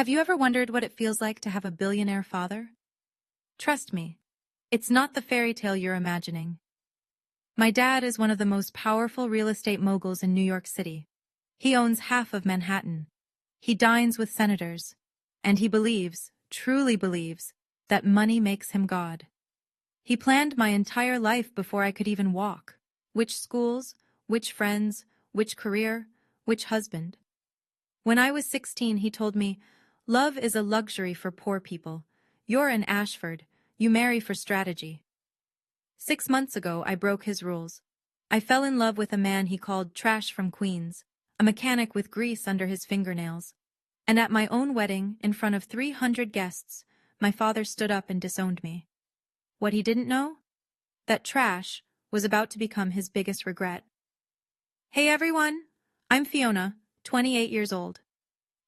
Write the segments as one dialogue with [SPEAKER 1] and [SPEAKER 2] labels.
[SPEAKER 1] Have you ever wondered what it feels like to have a billionaire father? Trust me, it's not the fairy tale you're imagining. My dad is one of the most powerful real estate moguls in New York City. He owns half of Manhattan. He dines with senators. And he believes, truly believes, that money makes him God. He planned my entire life before I could even walk. Which schools, which friends, which career, which husband. When I was 16, he told me, "Love is a luxury for poor people. You're an Ashford. You marry for strategy." 6 months ago, I broke his rules. I fell in love with a man he called Trash from Queens, a mechanic with grease under his fingernails. And at my own wedding, in front of 300 guests, my father stood up and disowned me. What he didn't know? That Trash was about to become his biggest regret. Hey everyone! I'm Fiona, 28 years old.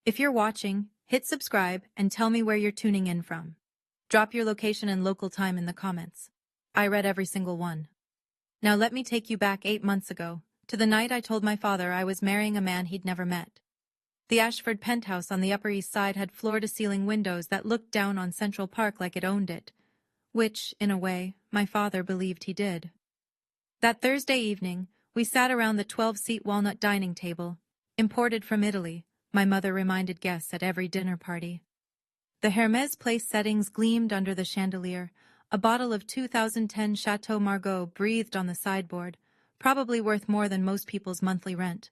[SPEAKER 1] If you're watching, hit subscribe and tell me where you're tuning in from. Drop your location and local time in the comments. I read every single one. Now let me take you back 8 months ago, to the night I told my father I was marrying a man he'd never met. The Ashford penthouse on the Upper East Side had floor-to-ceiling windows that looked down on Central Park like it owned it, which, in a way, my father believed he did. That Thursday evening, we sat around the 12-seat walnut dining table, imported from Italy, my mother reminded guests at every dinner party. The Hermes Place settings gleamed under the chandelier. A bottle of 2010 Chateau Margaux breathed on the sideboard, probably worth more than most people's monthly rent.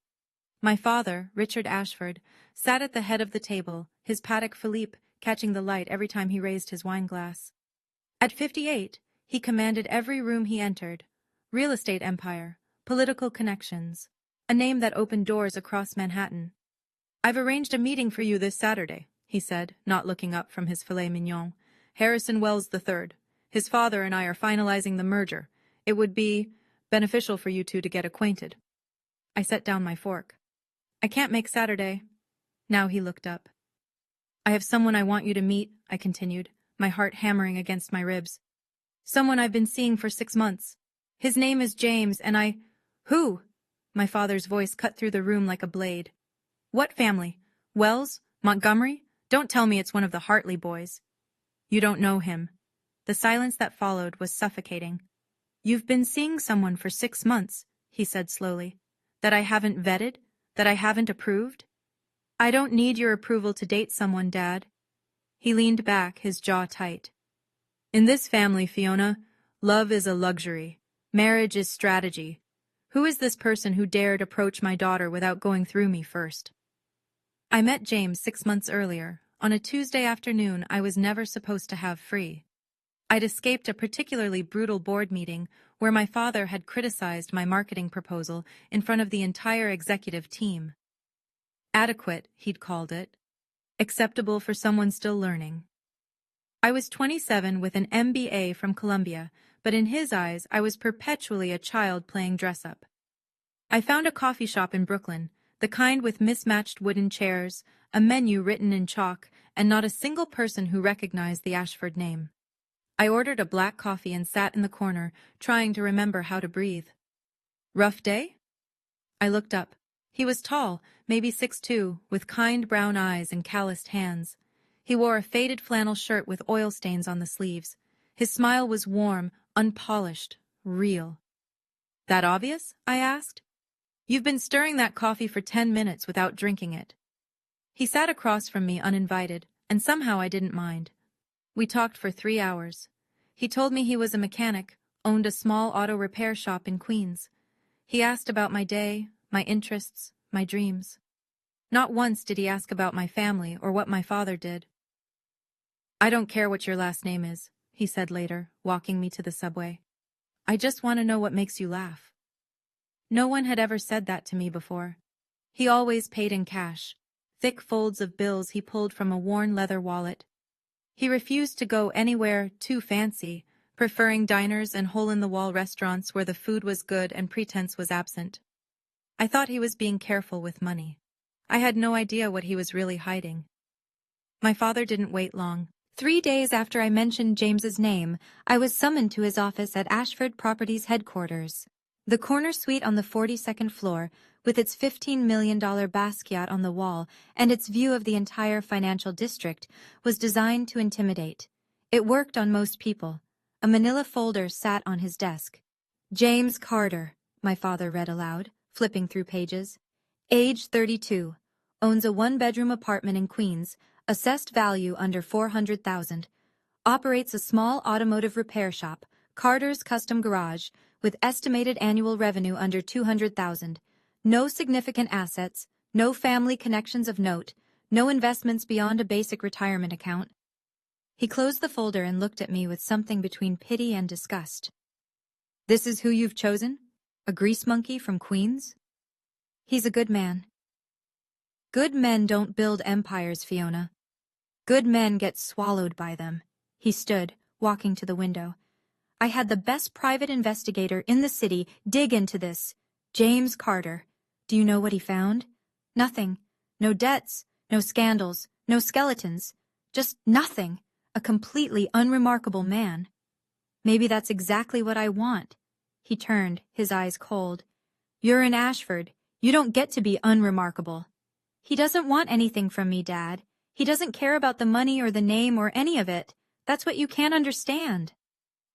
[SPEAKER 1] My father, Richard Ashford, sat at the head of the table, his Patek Philippe catching the light every time he raised his wine glass. At 58, he commanded every room he entered. Real estate empire, political connections, a name that opened doors across Manhattan. "I've arranged a meeting for you this Saturday," he said, not looking up from his filet mignon. "Harrison Wells III. His father and I are finalizing the merger. It would be beneficial for you two to get acquainted." I set down my fork. "I can't make Saturday." Now he looked up. "I have someone I want you to meet," I continued, my heart hammering against my ribs. "Someone I've been seeing for 6 months. His name is James, and I—" "Who?" My father's voice cut through the room like a blade. "What family? Wells? Montgomery? Don't tell me it's one of the Hartley boys." "You don't know him." The silence that followed was suffocating. "You've been seeing someone for 6 months," he said slowly. "That I haven't vetted? That I haven't approved?" "I don't need your approval to date someone, Dad." He leaned back, his jaw tight. "In this family, Fiona, love is a luxury. Marriage is strategy. Who is this person who dared approach my daughter without going through me first?" I met James 6 months earlier, on a Tuesday afternoon I was never supposed to have free. I'd escaped a particularly brutal board meeting where my father had criticized my marketing proposal in front of the entire executive team. Adequate, he'd called it. Acceptable for someone still learning. I was 27 with an MBA from Columbia, but in his eyes I was perpetually a child playing dress-up. I found a coffee shop in Brooklyn, the kind with mismatched wooden chairs, a menu written in chalk, and not a single person who recognized the Ashford name. I ordered a black coffee and sat in the corner, trying to remember how to breathe. "Rough day?" I looked up. He was tall, maybe 6'2", with kind brown eyes and calloused hands. He wore a faded flannel shirt with oil stains on the sleeves. His smile was warm, unpolished, real. "That obvious?" I asked. "You've been stirring that coffee for 10 minutes without drinking it." He sat across from me uninvited, and somehow I didn't mind. We talked for 3 hours. He told me he was a mechanic, owned a small auto repair shop in Queens. He asked about my day, my interests, my dreams. Not once did he ask about my family or what my father did. "I don't care what your last name is," he said later, walking me to the subway. "I just want to know what makes you laugh." No one had ever said that to me before. He always paid in cash, thick folds of bills he pulled from a worn leather wallet. He refused to go anywhere too fancy, preferring diners and hole-in-the-wall restaurants where the food was good and pretense was absent. I thought he was being careful with money. I had no idea what he was really hiding. My father didn't wait long. 3 days after I mentioned James's name, I was summoned to his office at Ashford Properties headquarters. The corner suite on the 42nd floor, with its $15 million Basquiat on the wall and its view of the entire financial district, was designed to intimidate. It worked on most people. A manila folder sat on his desk. James Carter, my father read aloud, flipping through pages. Age 32. Owns a one-bedroom apartment in Queens, assessed value under $400,000. Operates a small automotive repair shop, Carter's Custom Garage, with estimated annual revenue under $200,000. No significant assets, no family connections of note, no investments beyond a basic retirement account. He closed the folder and looked at me with something between pity and disgust. This is who you've chosen? A grease monkey from Queens? He's a good man. Good men don't build empires, Fiona. Good men get swallowed by them. He stood, walking to the window. I had the best private investigator in the city dig into this. James Carter. Do you know what he found? Nothing. No debts, no scandals, no skeletons. Just nothing. A completely unremarkable man. Maybe that's exactly what I want. He turned, his eyes cold. You're in Ashford. You don't get to be unremarkable. He doesn't want anything from me, Dad. He doesn't care about the money or the name or any of it. That's what you can't understand.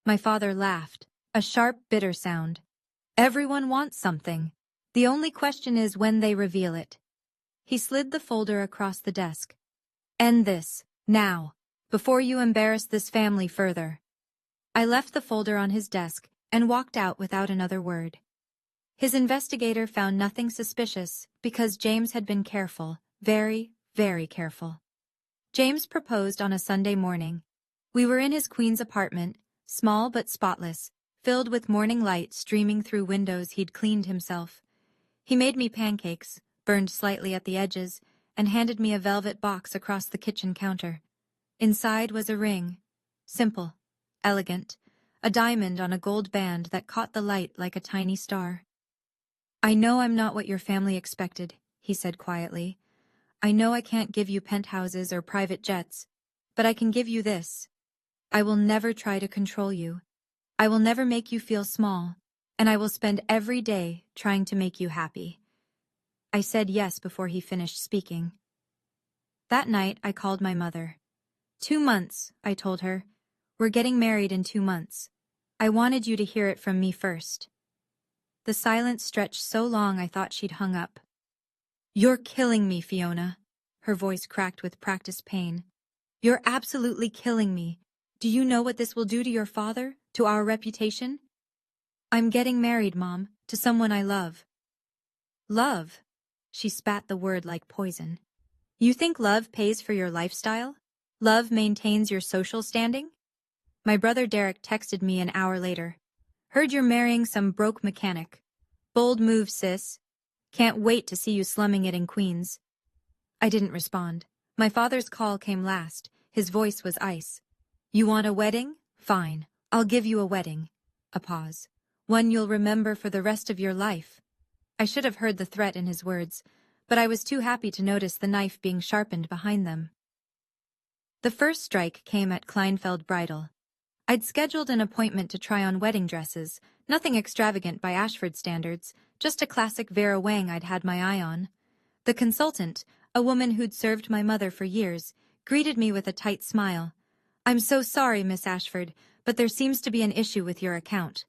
[SPEAKER 1] My father laughed, a sharp, bitter sound. Everyone wants something. The only question is when they reveal it. He slid the folder across the desk. End this, now, before you embarrass this family further. I left the folder on his desk and walked out without another word. His investigator found nothing suspicious because James had been careful, very, very careful. James proposed on a Sunday morning. We were in his Queens apartment, small but spotless, filled with morning light streaming through windows he'd cleaned himself. He made me pancakes, burned slightly at the edges, and handed me a velvet box across the kitchen counter. Inside was a ring. Simple, elegant, a diamond on a gold band that caught the light like a tiny star. I know I'm not what your family expected, he said quietly. I know I can't give you penthouses or private jets, but I can give you this. I will never try to control you. I will never make you feel small, and I will spend every day trying to make you happy. I said yes before he finished speaking. That night, I called my mother. 2 months, I told her. We're getting married in 2 months. I wanted you to hear it from me first. The silence stretched so long I thought she'd hung up. You're killing me, Fiona. Her voice cracked with practiced pain. You're absolutely killing me. Do you know what this will do to your father, to our reputation? I'm getting married, Mom, to someone I love. Love? She spat the word like poison. You think love pays for your lifestyle? Love maintains your social standing? My brother Derek texted me an hour later. Heard you're marrying some broke mechanic. Bold move, sis. Can't wait to see you slumming it in Queens. I didn't respond. My father's call came last. His voice was ice. You want a wedding? Fine. I'll give you a wedding. A pause. One you'll remember for the rest of your life. I should have heard the threat in his words, but I was too happy to notice the knife being sharpened behind them. The first strike came at Kleinfeld Bridal. I'd scheduled an appointment to try on wedding dresses, nothing extravagant by Ashford standards, just a classic Vera Wang I'd had my eye on. The consultant, a woman who'd served my mother for years, greeted me with a tight smile. I'm so sorry, Miss Ashford, but there seems to be an issue with your account.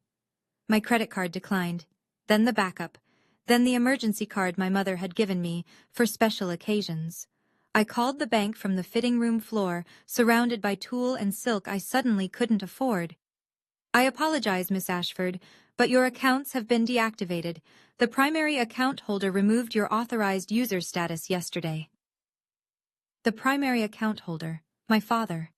[SPEAKER 1] My credit card declined, then the backup, then the emergency card my mother had given me for special occasions. I called the bank from the fitting room floor, surrounded by tulle and silk I suddenly couldn't afford. I apologize, Miss Ashford, but your accounts have been deactivated. The primary account holder removed your authorized user status yesterday. The primary account holder, my father.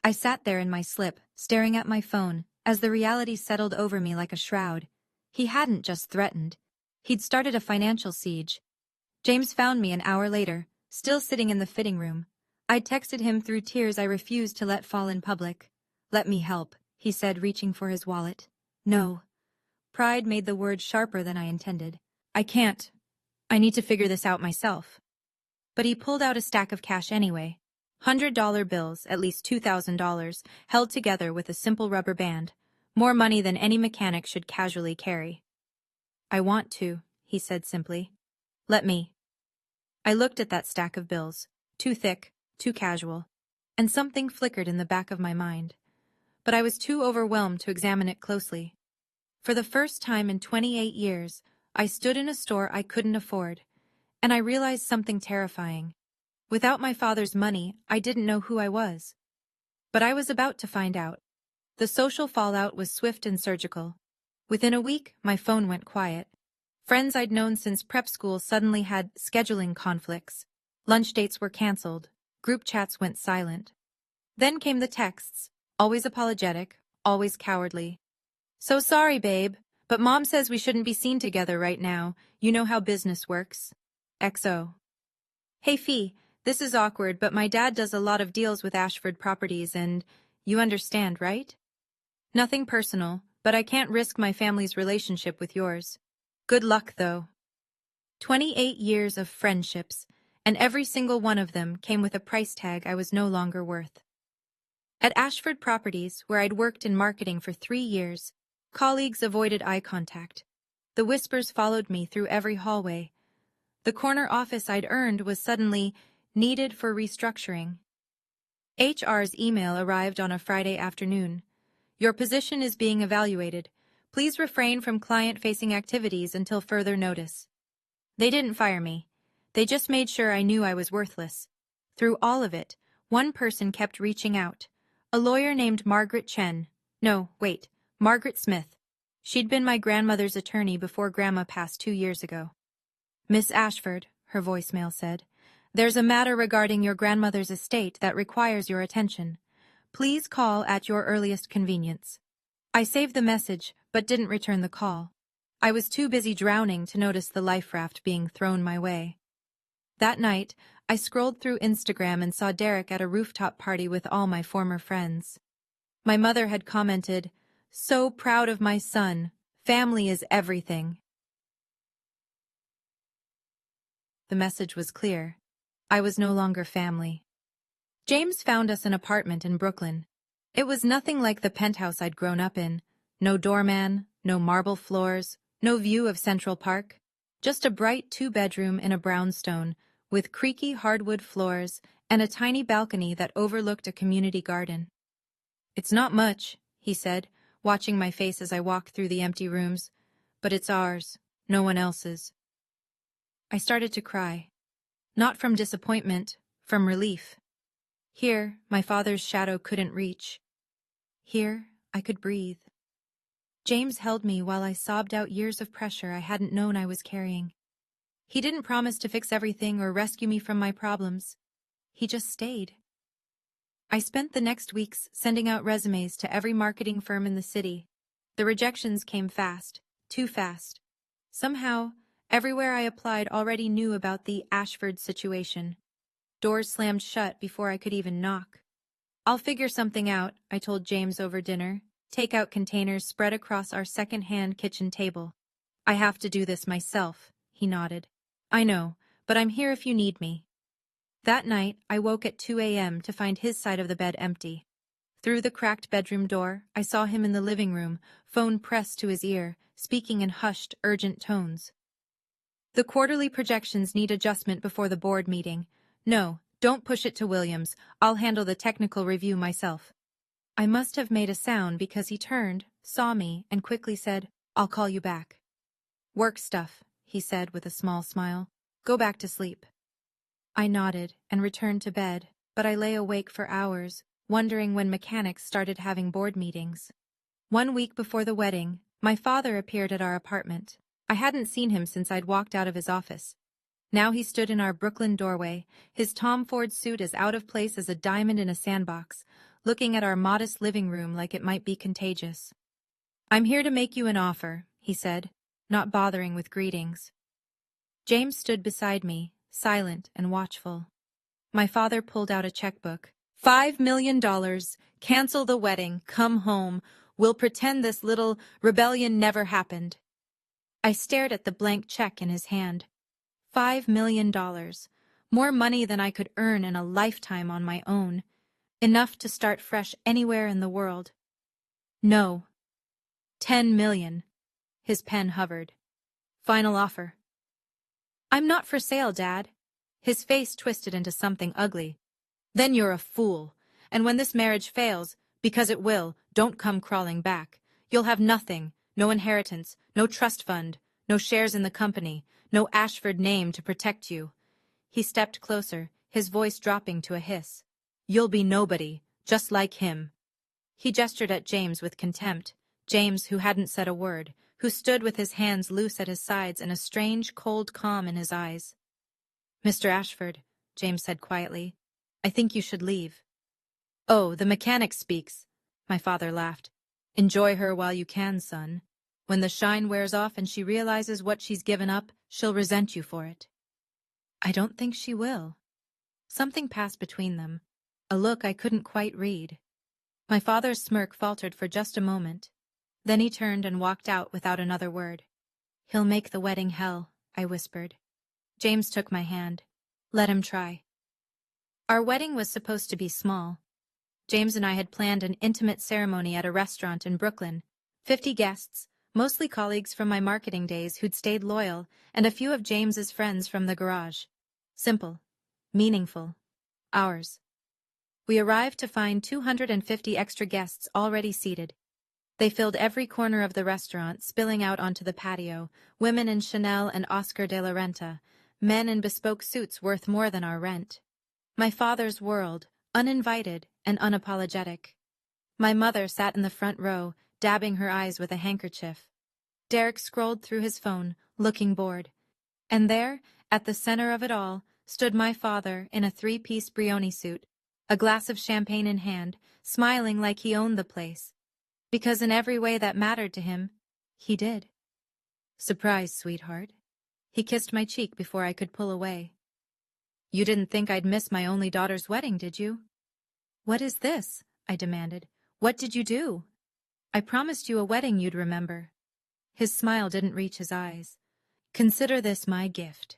[SPEAKER 1] I sat there in my slip, staring at my phone, as the reality settled over me like a shroud. He hadn't just threatened. He'd started a financial siege. James found me an hour later, still sitting in the fitting room. I'd texted him through tears I refused to let fall in public. Let me help, he said, reaching for his wallet. No. Pride made the word sharper than I intended. I can't. I need to figure this out myself. But he pulled out a stack of cash anyway. $100 bills, at least $2,000, held together with a simple rubber band. More money than any mechanic should casually carry. I want to, he said simply. Let me. I looked at that stack of bills. Too thick, too casual. And something flickered in the back of my mind. But I was too overwhelmed to examine it closely. For the first time in 28 years, I stood in a store I couldn't afford, and I realized something terrifying. Without my father's money, I didn't know who I was. But I was about to find out. The social fallout was swift and surgical. Within a week, my phone went quiet. Friends I'd known since prep school suddenly had scheduling conflicts. Lunch dates were canceled. Group chats went silent. Then came the texts, always apologetic, always cowardly. So sorry, babe, but Mom says we shouldn't be seen together right now. You know how business works. XO. Hey Fee, this is awkward, but my dad does a lot of deals with Ashford Properties and you understand, right? Nothing personal, but I can't risk my family's relationship with yours. Good luck, though. 28 years of friendships, and every single one of them came with a price tag I was no longer worth. At Ashford Properties, where I'd worked in marketing for 3 years, colleagues avoided eye contact. The whispers followed me through every hallway. The corner office I'd earned was suddenly needed for restructuring. HR's email arrived on a Friday afternoon. Your position is being evaluated. Please refrain from client-facing activities until further notice. They didn't fire me. They just made sure I knew I was worthless. Through all of it, one person kept reaching out. A lawyer named Margaret Chen. No, wait, Margaret Smith. She'd been my grandmother's attorney before Grandma passed 2 years ago. Miss Ashford, her voicemail said, there's a matter regarding your grandmother's estate that requires your attention. Please call at your earliest convenience. I saved the message, but didn't return the call. I was too busy drowning to notice the life raft being thrown my way. That night, I scrolled through Instagram and saw Derek at a rooftop party with all my former friends. My mother had commented, "So proud of my son. Family is everything." The message was clear. I was no longer family. James found us an apartment in Brooklyn. It was nothing like the penthouse I'd grown up in. No doorman, no marble floors, no view of Central Park. Just a bright 2-bedroom in a brownstone, with creaky hardwood floors and a tiny balcony that overlooked a community garden. It's not much, he said, watching my face as I walked through the empty rooms, but it's ours, no one else's. I started to cry. Not from disappointment, from relief. Here, my father's shadow couldn't reach. Here, I could breathe. James held me while I sobbed out years of pressure I hadn't known I was carrying. He didn't promise to fix everything or rescue me from my problems. He just stayed. I spent the next weeks sending out resumes to every marketing firm in the city. The rejections came fast, too fast. Somehow, everywhere I applied already knew about the Ashford situation. Doors slammed shut before I could even knock. I'll figure something out, I told James over dinner. Takeout containers spread across our second-hand kitchen table. I have to do this myself, he nodded. I know, but I'm here if you need me. That night, I woke at 2 a.m. to find his side of the bed empty. Through the cracked bedroom door, I saw him in the living room, phone pressed to his ear, speaking in hushed, urgent tones. The quarterly projections need adjustment before the board meeting. No, don't push it to Williams. I'll handle the technical review myself. I must have made a sound because he turned, saw me, and quickly said, I'll call you back. Work stuff, he said with a small smile. Go back to sleep. I nodded and returned to bed, but I lay awake for hours, wondering when mechanics started having board meetings. 1 week before the wedding, my father appeared at our apartment. I hadn't seen him since I'd walked out of his office. Now he stood in our Brooklyn doorway, his Tom Ford suit as out of place as a diamond in a sandbox, looking at our modest living room like it might be contagious. I'm here to make you an offer, he said, not bothering with greetings. James stood beside me, silent and watchful. My father pulled out a checkbook. $5 million. Cancel the wedding. Come home. We'll pretend this little rebellion never happened. I stared at the blank check in his hand. $5 million. More money than I could earn in a lifetime on my own. Enough to start fresh anywhere in the world. No. 10 million. His pen hovered. Final offer. I'm not for sale, Dad. His face twisted into something ugly. Then you're a fool. And when this marriage fails, because it will, don't come crawling back. You'll have nothing, no inheritance, no trust fund, no shares in the company, no Ashford name to protect you. He stepped closer, his voice dropping to a hiss. You'll be nobody, just like him. He gestured at James with contempt, James who hadn't said a word, who stood with his hands loose at his sides and a strange, cold calm in his eyes. Mr. Ashford, James said quietly, I think you should leave. Oh, the mechanic speaks, my father laughed. Enjoy her while you can, son. When the shine wears off and she realizes what she's given up, she'll resent you for it. I don't think she will. Something passed between them, a look I couldn't quite read. My father's smirk faltered for just a moment. Then he turned and walked out without another word. He'll make the wedding hell, I whispered. James took my hand. Let him try. Our wedding was supposed to be small. James and I had planned an intimate ceremony at a restaurant in Brooklyn. 50 guests, mostly colleagues from my marketing days who'd stayed loyal, and a few of James's friends from the garage. Simple. Meaningful. Ours. We arrived to find 250 extra guests already seated. They filled every corner of the restaurant, spilling out onto the patio, women in Chanel and Oscar de la Renta, men in bespoke suits worth more than our rent. My father's world, uninvited and unapologetic. My mother sat in the front row, dabbing her eyes with a handkerchief. Derek scrolled through his phone, looking bored. And there, at the center of it all, stood my father in a three-piece Brioni suit, a glass of champagne in hand, smiling like he owned the place. Because in every way that mattered to him, he did. Surprise, sweetheart. He kissed my cheek before I could pull away. You didn't think I'd miss my only daughter's wedding, did you? What is this? I demanded. What did you do? I promised you a wedding you'd remember. His smile didn't reach his eyes. Consider this my gift.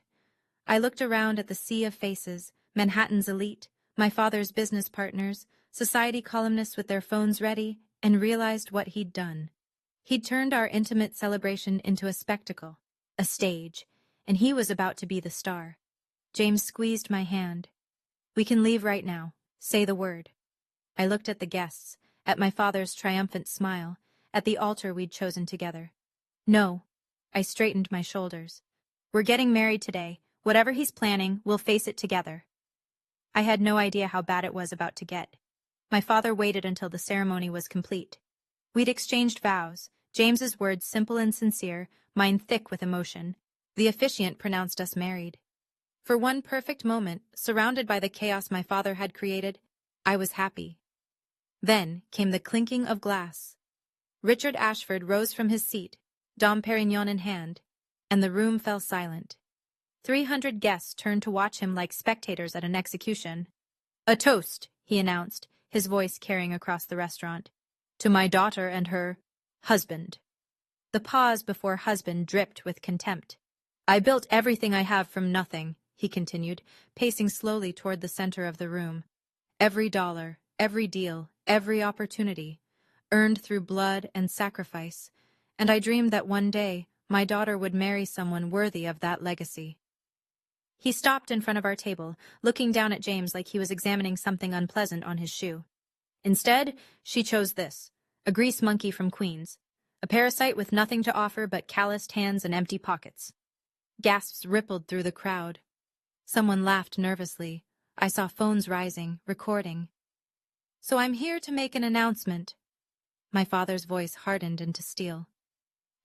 [SPEAKER 1] I looked around at the sea of faces, Manhattan's elite, my father's business partners, society columnists with their phones ready, and realized what he'd done. He'd turned our intimate celebration into a spectacle, a stage, and he was about to be the star. James squeezed my hand. We can leave right now. Say the word. I looked at the guests, at my father's triumphant smile, at the altar we'd chosen together. No. I straightened my shoulders. We're getting married today. Whatever he's planning, we'll face it together. I had no idea how bad it was about to get. My father waited until the ceremony was complete. We'd exchanged vows, James's words simple and sincere, mine thick with emotion. The officiant pronounced us married. For one perfect moment, surrounded by the chaos my father had created, I was happy. Then came the clinking of glass. Richard Ashford rose from his seat, Dom Perignon in hand, and the room fell silent. 300 guests turned to watch him like spectators at an execution. A toast, he announced, his voice carrying across the restaurant. To my daughter and her husband. The pause before husband dripped with contempt. I built everything I have from nothing, he continued, pacing slowly toward the center of the room. Every dollar, every deal, every opportunity, earned through blood and sacrifice, and I dreamed that one day my daughter would marry someone worthy of that legacy. He stopped in front of our table, looking down at James like he was examining something unpleasant on his shoe. Instead, she chose this, a grease monkey from Queens, a parasite with nothing to offer but calloused hands and empty pockets. Gasps rippled through the crowd. Someone laughed nervously. I saw phones rising, recording. So I'm here to make an announcement. My father's voice hardened into steel.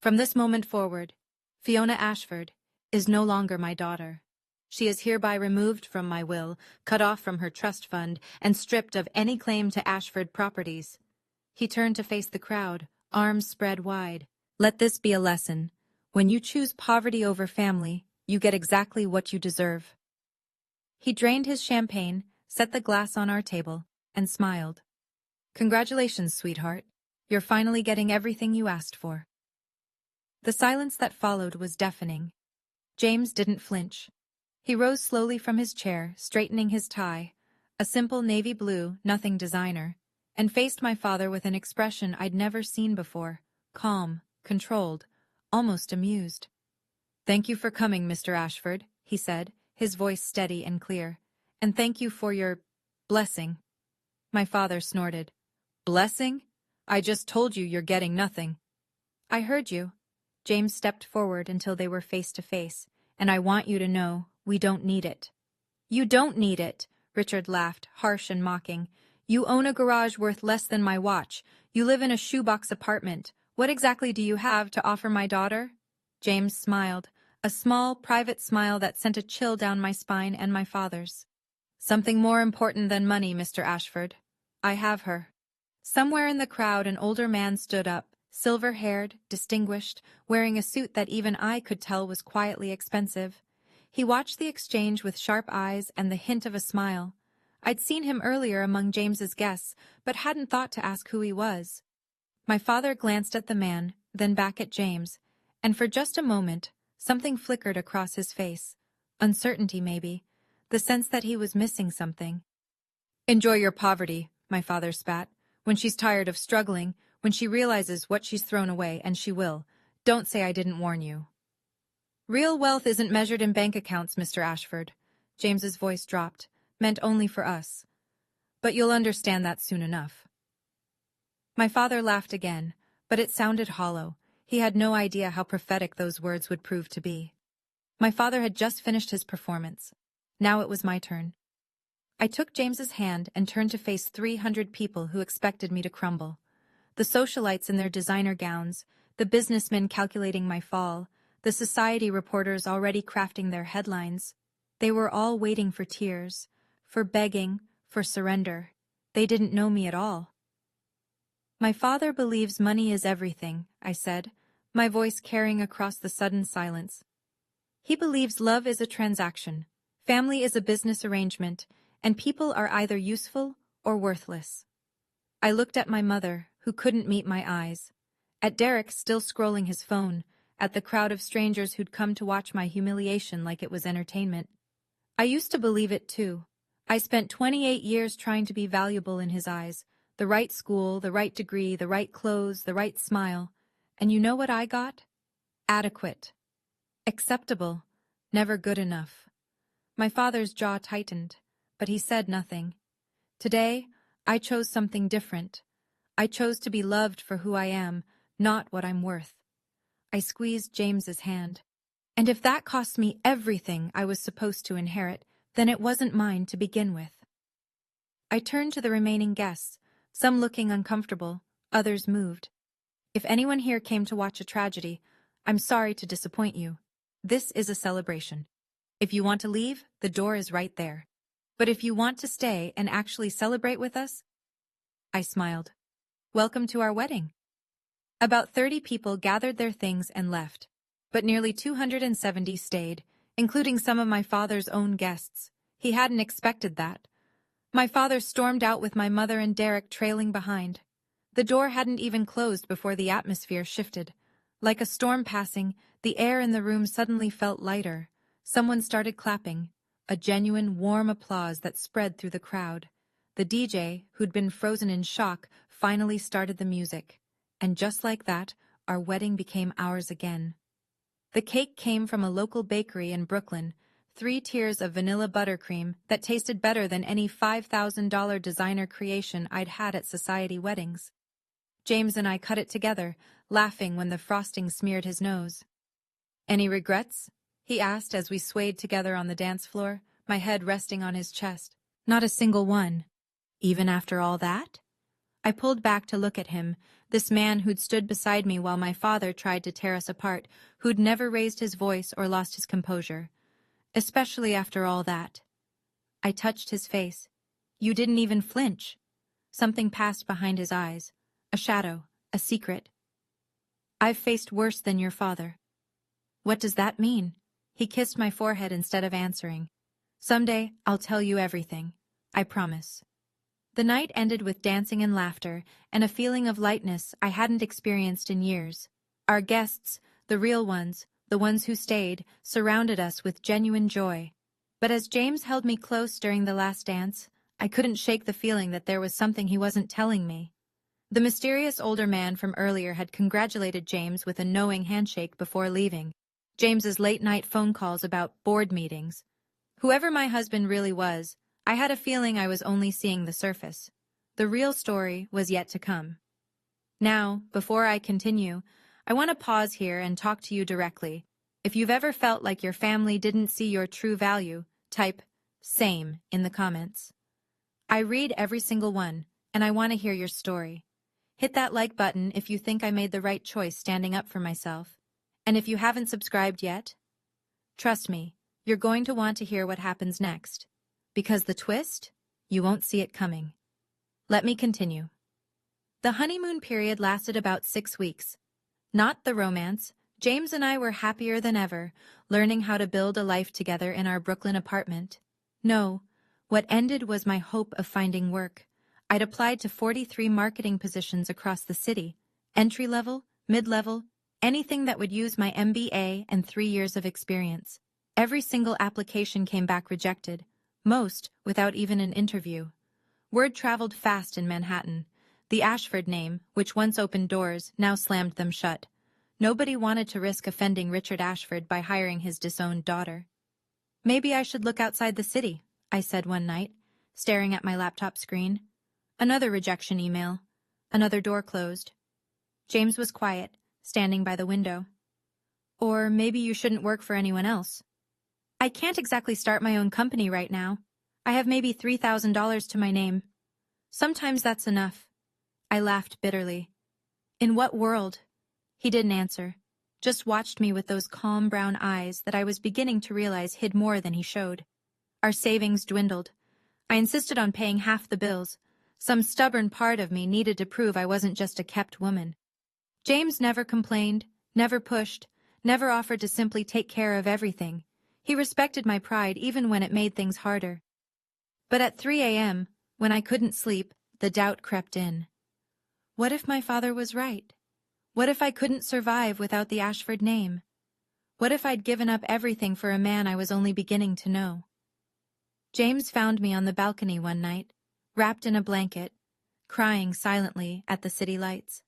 [SPEAKER 1] From this moment forward, Fiona Ashford is no longer my daughter. She is hereby removed from my will, cut off from her trust fund, and stripped of any claim to Ashford properties. He turned to face the crowd, arms spread wide. Let this be a lesson. When you choose poverty over family, you get exactly what you deserve. He drained his champagne, set the glass on our table, and smiled. Congratulations, sweetheart. You're finally getting everything you asked for. The silence that followed was deafening. James didn't flinch. He rose slowly from his chair, straightening his tie, a simple navy blue, nothing designer, and faced my father with an expression I'd never seen before, calm, controlled, almost amused. "Thank you for coming, Mr. Ashford," he said, his voice steady and clear. "And thank you for your blessing." My father snorted. "Blessing? I just told you you're getting nothing." "I heard you." James stepped forward until they were face to face. "And I want you to know, we don't need it." "You don't need it," Richard laughed, harsh and mocking. "You own a garage worth less than my watch. You live in a shoebox apartment. What exactly do you have to offer my daughter?" James smiled, a small, private smile that sent a chill down my spine and my father's. "Something more important than money, Mr. Ashford. I have her." Somewhere in the crowd an older man stood up, silver-haired, distinguished, wearing a suit that even I could tell was quietly expensive. He watched the exchange with sharp eyes and the hint of a smile. I'd seen him earlier among James's guests, but hadn't thought to ask who he was. My father glanced at the man, then back at James, and for just a moment, something flickered across his face. Uncertainty, maybe. The sense that he was missing something. "Enjoy your poverty," my father spat. "When she's tired of struggling, when she realizes what she's thrown away, and she will, don't say I didn't warn you." "Real wealth isn't measured in bank accounts, Mr. Ashford." James's voice dropped. "Meant only for us. But you'll understand that soon enough." My father laughed again, but it sounded hollow. He had no idea how prophetic those words would prove to be. My father had just finished his performance. Now it was my turn. I took James's hand and turned to face 300 people who expected me to crumble. The socialites in their designer gowns, the businessmen calculating my fall, the society reporters already crafting their headlines. They were all waiting for tears, for begging, for surrender. They didn't know me at all. "My father believes money is everything," I said, my voice carrying across the sudden silence. "He believes love is a transaction, family is a business arrangement, and people are either useful or worthless." I looked at my mother, who couldn't meet my eyes, at Derek still scrolling his phone, at the crowd of strangers who'd come to watch my humiliation like it was entertainment. I used to believe it too. I spent 28 years trying to be valuable in his eyes, the right school, the right degree, the right clothes, the right smile. And you know what I got? Adequate. Acceptable. Never good enough. My father's jaw tightened, but he said nothing. Today, I chose something different. I chose to be loved for who I am, not what I'm worth. I squeezed James's hand. And if that cost me everything I was supposed to inherit, then it wasn't mine to begin with. I turned to the remaining guests, some looking uncomfortable, others moved. "If anyone here came to watch a tragedy, I'm sorry to disappoint you. This is a celebration. If you want to leave, the door is right there. But if you want to stay and actually celebrate with us..." I smiled. "Welcome to our wedding." About 30 people gathered their things and left, but nearly 270 stayed, including some of my father's own guests. He hadn't expected that. My father stormed out with my mother and Derek trailing behind. The door hadn't even closed before the atmosphere shifted. Like a storm passing, the air in the room suddenly felt lighter. Someone started clapping, a genuine, warm applause that spread through the crowd. The DJ, who'd been frozen in shock, finally started the music. And just like that, our wedding became ours again. The cake came from a local bakery in Brooklyn, 3 tiers of vanilla buttercream that tasted better than any $5,000 designer creation I'd had at society weddings. James and I cut it together, laughing when the frosting smeared his nose. "Any regrets?" he asked as we swayed together on the dance floor, my head resting on his chest. "Not a single one." "Even after all that?" I pulled back to look at him, this man who'd stood beside me while my father tried to tear us apart, who'd never raised his voice or lost his composure. "Especially after all that." I touched his face. "You didn't even flinch." Something passed behind his eyes. A shadow, a secret. "I've faced worse than your father." "What does that mean?" He kissed my forehead instead of answering. "Someday, I'll tell you everything. I promise." The night ended with dancing and laughter, and a feeling of lightness I hadn't experienced in years. Our guests, the real ones, the ones who stayed, surrounded us with genuine joy. But as James held me close during the last dance, I couldn't shake the feeling that there was something he wasn't telling me. The mysterious older man from earlier had congratulated James with a knowing handshake before leaving. James's late-night phone calls about board meetings. Whoever my husband really was, I had a feeling I was only seeing the surface. The real story was yet to come. Now, before I continue, I want to pause here and talk to you directly. If you've ever felt like your family didn't see your true value, type "same" in the comments. I read every single one, and I want to hear your story. Hit that like button if you think I made the right choice standing up for myself. And if you haven't subscribed yet, trust me, you're going to want to hear what happens next. Because the twist, you won't see it coming. Let me continue. The honeymoon period lasted about 6 weeks. Not the romance. James and I were happier than ever, learning how to build a life together in our Brooklyn apartment. No, what ended was my hope of finding work. I'd applied to 43 marketing positions across the city, entry-level, mid-level, anything that would use my MBA and 3 years of experience. Every single application came back rejected, most without even an interview. Word traveled fast in Manhattan. The Ashford name, which once opened doors, now slammed them shut. Nobody wanted to risk offending Richard Ashford by hiring his disowned daughter. Maybe I should look outside the city, I said one night, staring at my laptop screen. Another rejection email. Another door closed. James was quiet, standing by the window. Or maybe you shouldn't work for anyone else. I can't exactly start my own company right now. I have maybe $3,000 to my name. Sometimes that's enough. I laughed bitterly. In what world? He didn't answer, just watched me with those calm brown eyes that I was beginning to realize hid more than he showed. Our savings dwindled. I insisted on paying half the bills. Some stubborn part of me needed to prove I wasn't just a kept woman. James never complained, never pushed, never offered to simply take care of everything. He respected my pride even when it made things harder. But at 3 a.m., when I couldn't sleep, the doubt crept in. What if my father was right? What if I couldn't survive without the Ashford name? What if I'd given up everything for a man I was only beginning to know? James found me on the balcony one night, wrapped in a blanket, crying silently at the city lights.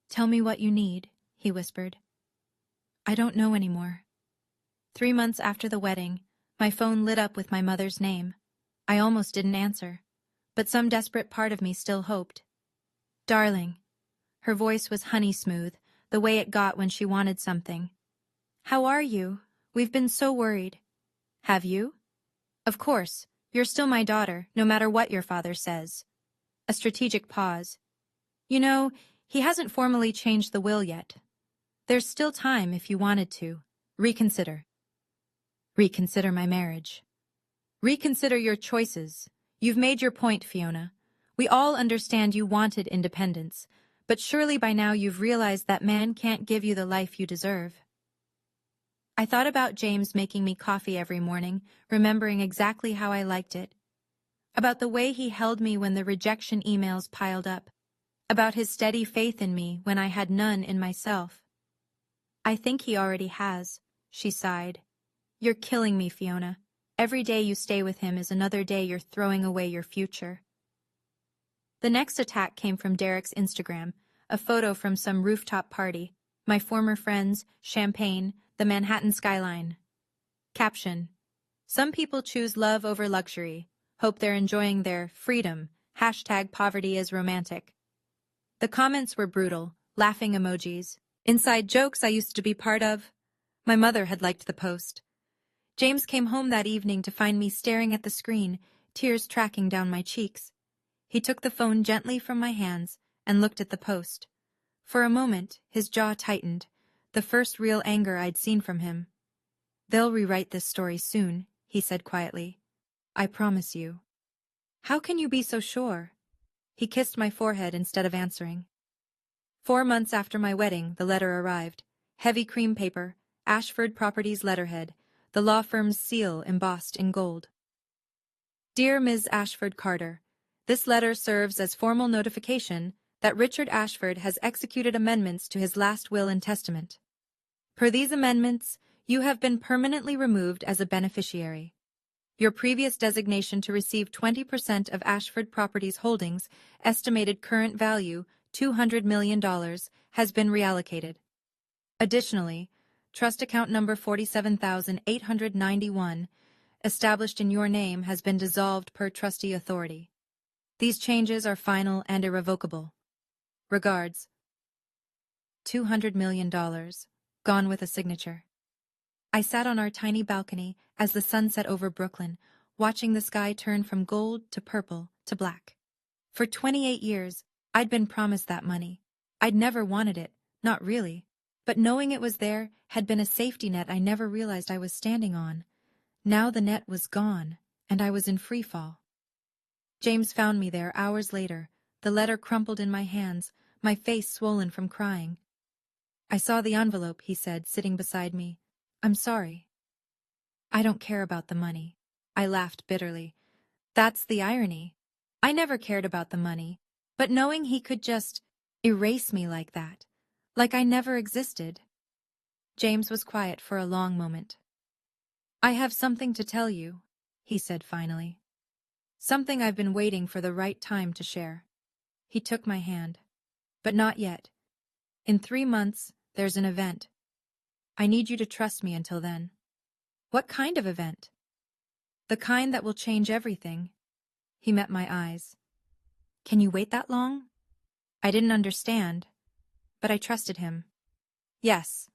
[SPEAKER 1] "Tell me what you need," he whispered. "I don't know anymore." 3 months after the wedding, my phone lit up with my mother's name. I almost didn't answer, but some desperate part of me still hoped. "Darling." Her voice was honey smooth, the way it got when she wanted something. "How are you? We've been so worried." "Have you?" "Of course. You're still my daughter, no matter what your father says." A strategic pause. "You know, he hasn't formally changed the will yet. There's still time if you wanted to. Reconsider." "Reconsider my marriage." "Reconsider your choices. You've made your point, Fiona. We all understand you wanted independence, but surely by now you've realized that man can't give you the life you deserve." I thought about James making me coffee every morning, remembering exactly how I liked it. About the way he held me when the rejection emails piled up. About his steady faith in me when I had none in myself. "I think he already has," she sighed. "You're killing me, Fiona. Every day you stay with him is another day you're throwing away your future." The next attack came from Derek's Instagram, a photo from some rooftop party, my former friends, champagne, the Manhattan skyline. Caption: "Some people choose love over luxury. Hope they're enjoying their freedom. #poverty is romantic." The comments were brutal, laughing emojis. Inside jokes I used to be part of. My mother had liked the post. James came home that evening to find me staring at the screen, tears tracking down my cheeks. He took the phone gently from my hands and looked at the post. For a moment, his jaw tightened, the first real anger I'd seen from him. "They'll rewrite this story soon," he said quietly. "I promise you." "How can you be so sure?" He kissed my forehead instead of answering. 4 months after my wedding, the letter arrived. Heavy cream paper, Ashford Properties letterhead, the law firm's seal embossed in gold. "Dear Ms. Ashford Carter, this letter serves as formal notification that Richard Ashford has executed amendments to his last will and testament. Per these amendments, you have been permanently removed as a beneficiary. Your previous designation to receive 20% of Ashford Properties holdings, estimated current value $200 million, has been reallocated. Additionally, Trust account number 47,891, established in your name, has been dissolved per trustee authority. These changes are final and irrevocable. Regards. $200 million. Gone with a signature. I sat on our tiny balcony as the sun set over Brooklyn, watching the sky turn from gold to purple to black. For 28 years, I'd been promised that money. I'd never wanted it, not really. But knowing it was there had been a safety net I never realized I was standing on. Now the net was gone, and I was in free fall. James found me there hours later, the letter crumpled in my hands, my face swollen from crying. I saw the envelope, he said, sitting beside me. I'm sorry. I don't care about the money. I laughed bitterly. That's the irony. I never cared about the money, but knowing he could just erase me like that, like I never existed. James was quiet for a long moment. I have something to tell you, he said finally. Something I've been waiting for the right time to share. He took my hand. But not yet. In 3 months, there's an event. I need you to trust me until then. What kind of event? The kind that will change everything. He met my eyes. Can you wait that long? I didn't understand, but I trusted him. Yes.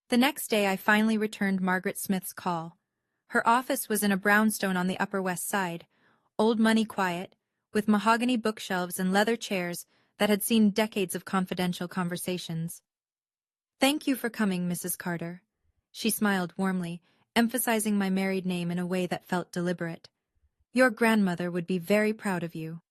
[SPEAKER 1] The next day I finally returned Margaret Smith's call. Her office was in a brownstone on the Upper West Side, old money quiet, with mahogany bookshelves and leather chairs that had seen decades of confidential conversations. Thank you for coming, Mrs. Carter. She smiled warmly, emphasizing my married name in a way that felt deliberate. Your grandmother would be very proud of you.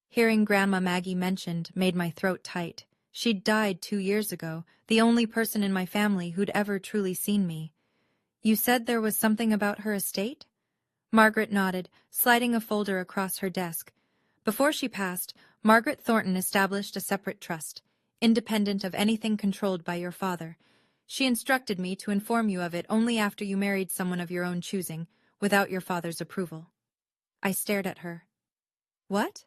[SPEAKER 1] Hearing Grandma Maggie mentioned made my throat tight. She'd died 2 years ago, the only person in my family who'd ever truly seen me. You said there was something about her estate? Margaret nodded, sliding a folder across her desk. Before she passed, Margaret Thornton established a separate trust, independent of anything controlled by your father. She instructed me to inform you of it only after you married someone of your own choosing, without your father's approval. I stared at her. What?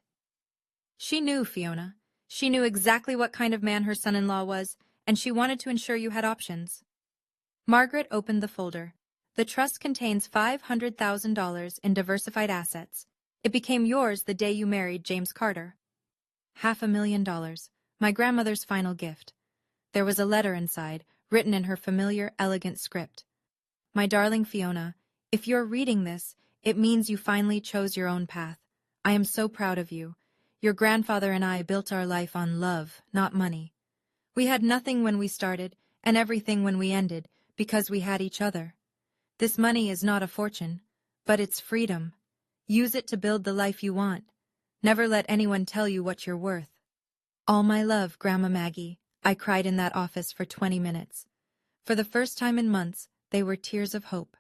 [SPEAKER 1] She knew, Fiona. She knew exactly what kind of man her son-in-law was, and she wanted to ensure you had options. Margaret opened the folder. The trust contains $500,000 in diversified assets. It became yours the day you married James Carter. $500,000, my grandmother's final gift. There was a letter inside, written in her familiar, elegant script. My darling Fiona, if you're reading this, it means you finally chose your own path. I am so proud of you. Your grandfather and I built our life on love, not money. We had nothing when we started, and everything when we ended, because we had each other. This money is not a fortune, but it's freedom. Use it to build the life you want. Never let anyone tell you what you're worth. All my love, Grandma Maggie, I cried in that office for 20 minutes. For the first time in months, they were tears of hope.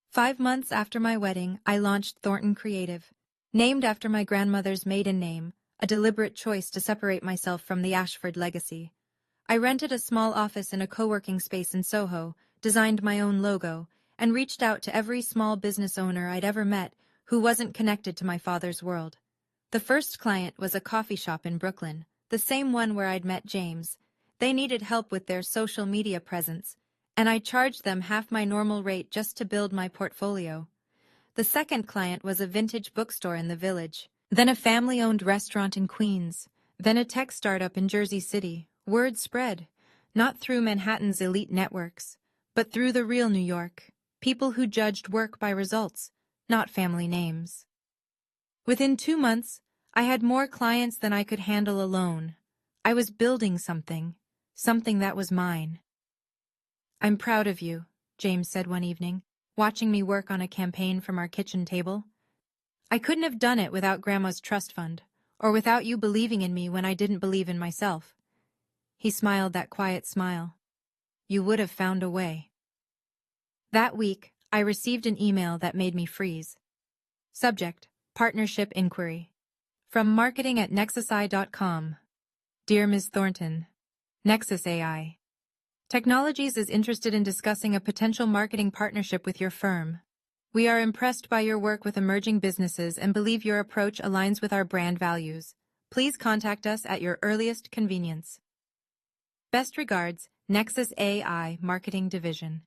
[SPEAKER 1] 5 months after my wedding, I launched Thornton Creative, named after my grandmother's maiden name, a deliberate choice to separate myself from the Ashford legacy. I rented a small office in a co-working space in Soho, designed my own logo, and reached out to every small business owner I'd ever met who wasn't connected to my father's world. The first client was a coffee shop in Brooklyn, the same one where I'd met James. They needed help with their social media presence, and I charged them half my normal rate just to build my portfolio. The second client was a vintage bookstore in the Village, then a family-owned restaurant in Queens, then a tech startup in Jersey City. Word spread, not through Manhattan's elite networks, but through the real New York, people who judged work by results, not family names. Within 2 months, I had more clients than I could handle alone. I was building something that was mine. I'm proud of you, James said one evening, watching me work on a campaign from our kitchen table. I couldn't have done it without Grandma's trust fund, or without you believing in me when I didn't believe in myself. He smiled that quiet smile. You would have found a way. That week, I received an email that made me freeze. Subject: Partnership Inquiry. From marketing@nexusi.com. Dear Ms. Thornton, Nexus AI Technologies is interested in discussing a potential marketing partnership with your firm. We are impressed by your work with emerging businesses and believe your approach aligns with our brand values. Please contact us at your earliest convenience. Best regards, Nexus AI Marketing Division.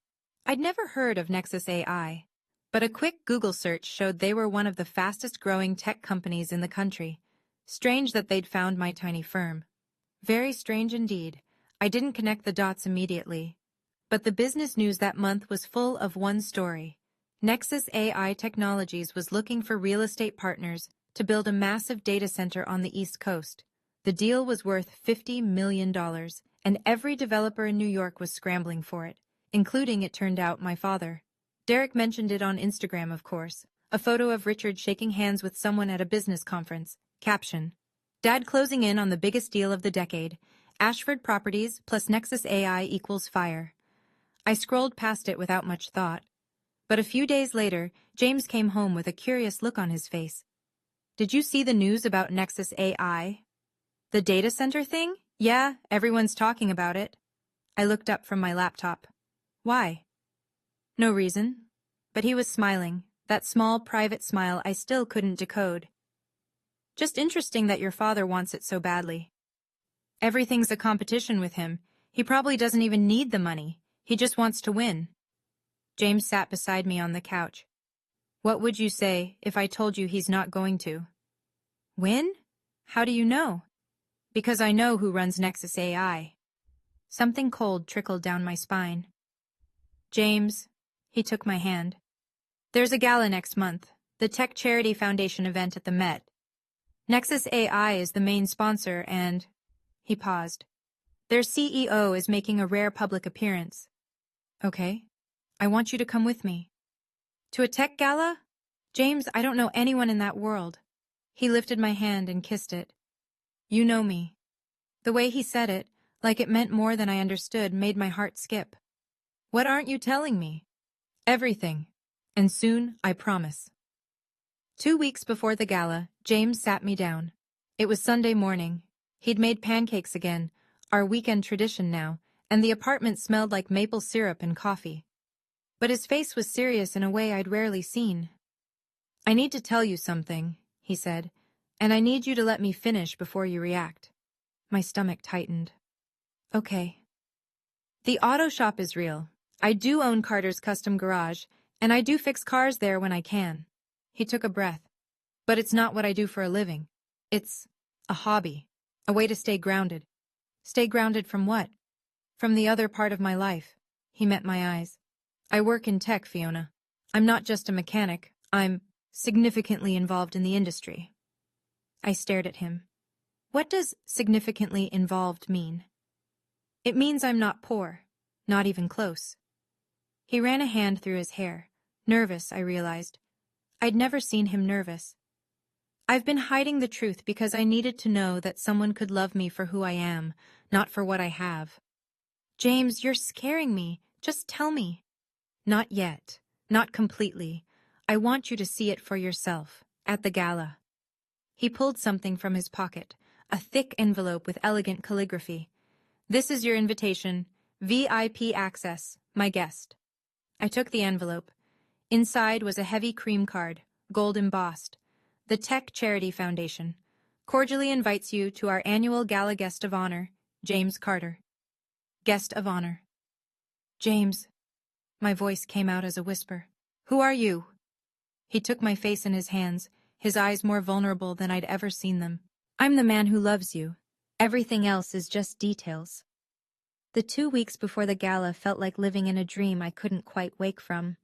[SPEAKER 1] I'd never heard of Nexus AI, but a quick Google search showed they were one of the fastest-growing tech companies in the country. Strange that they'd found my tiny firm. Very strange indeed. I didn't connect the dots immediately. But the business news that month was full of one story. Nexus AI Technologies was looking for real estate partners to build a massive data center on the East Coast. The deal was worth $50 million, and every developer in New York was scrambling for it, including, it turned out, my father. Derek mentioned it on Instagram, of course. A photo of Richard shaking hands with someone at a business conference. Caption: Dad closing in on the biggest deal of the decade. Ashford Properties plus Nexus AI equals fire. I scrolled past it without much thought. But a few days later, James came home with a curious look on his face. Did you see the news about Nexus AI? The data center thing? Yeah, everyone's talking about it. I looked up from my laptop. Why? No reason. But he was smiling, that small private smile I still couldn't decode. Just interesting that your father wants it so badly. Everything's a competition with him. He probably doesn't even need the money. He just wants to win. James sat beside me on the couch. What would you say if I told you he's not going to? Win? How do you know? Because I know who runs Nexus AI. Something cold trickled down my spine. James, he took my hand. There's a gala next month, the Tech Charity Foundation event at the Met. Nexus AI is the main sponsor and... He paused. Their CEO is making a rare public appearance. Okay. I want you to come with me. To a tech gala? James, I don't know anyone in that world. He lifted my hand and kissed it. You know me. The way he said it, like it meant more than I understood, made my heart skip. What aren't you telling me? Everything. And soon, I promise. 2 weeks before the gala, James sat me down. It was Sunday morning. He'd made pancakes again, our weekend tradition now, and the apartment smelled like maple syrup and coffee. But his face was serious in a way I'd rarely seen. I need to tell you something, he said, and I need you to let me finish before you react. My stomach tightened. Okay. The auto shop is real. I do own Carter's Custom Garage, and I do fix cars there when I can. He took a breath. But it's not what I do for a living. It's a hobby, a way to stay grounded. Stay grounded from what? From the other part of my life. He met my eyes. I work in tech, Fiona. I'm not just a mechanic. I'm significantly involved in the industry. I stared at him. What does significantly involved mean? It means I'm not poor, not even close. He ran a hand through his hair. Nervous, I realized. I'd never seen him nervous. I've been hiding the truth because I needed to know that someone could love me for who I am, not for what I have. James, you're scaring me. Just tell me. Not yet. Not completely. I want you to see it for yourself, at the gala. He pulled something from his pocket, a thick envelope with elegant calligraphy. This is your invitation. VIP access, my guest. I took the envelope. Inside was a heavy cream card, gold embossed. The Tech Charity Foundation cordially invites you to our annual gala guest of honor, James Carter. Guest of honor. James. My voice came out as a whisper. Who are you? He took my face in his hands, his eyes more vulnerable than I'd ever seen them. I'm the man who loves you. Everything else is just details. The 2 weeks before the gala felt like living in a dream I couldn't quite wake from.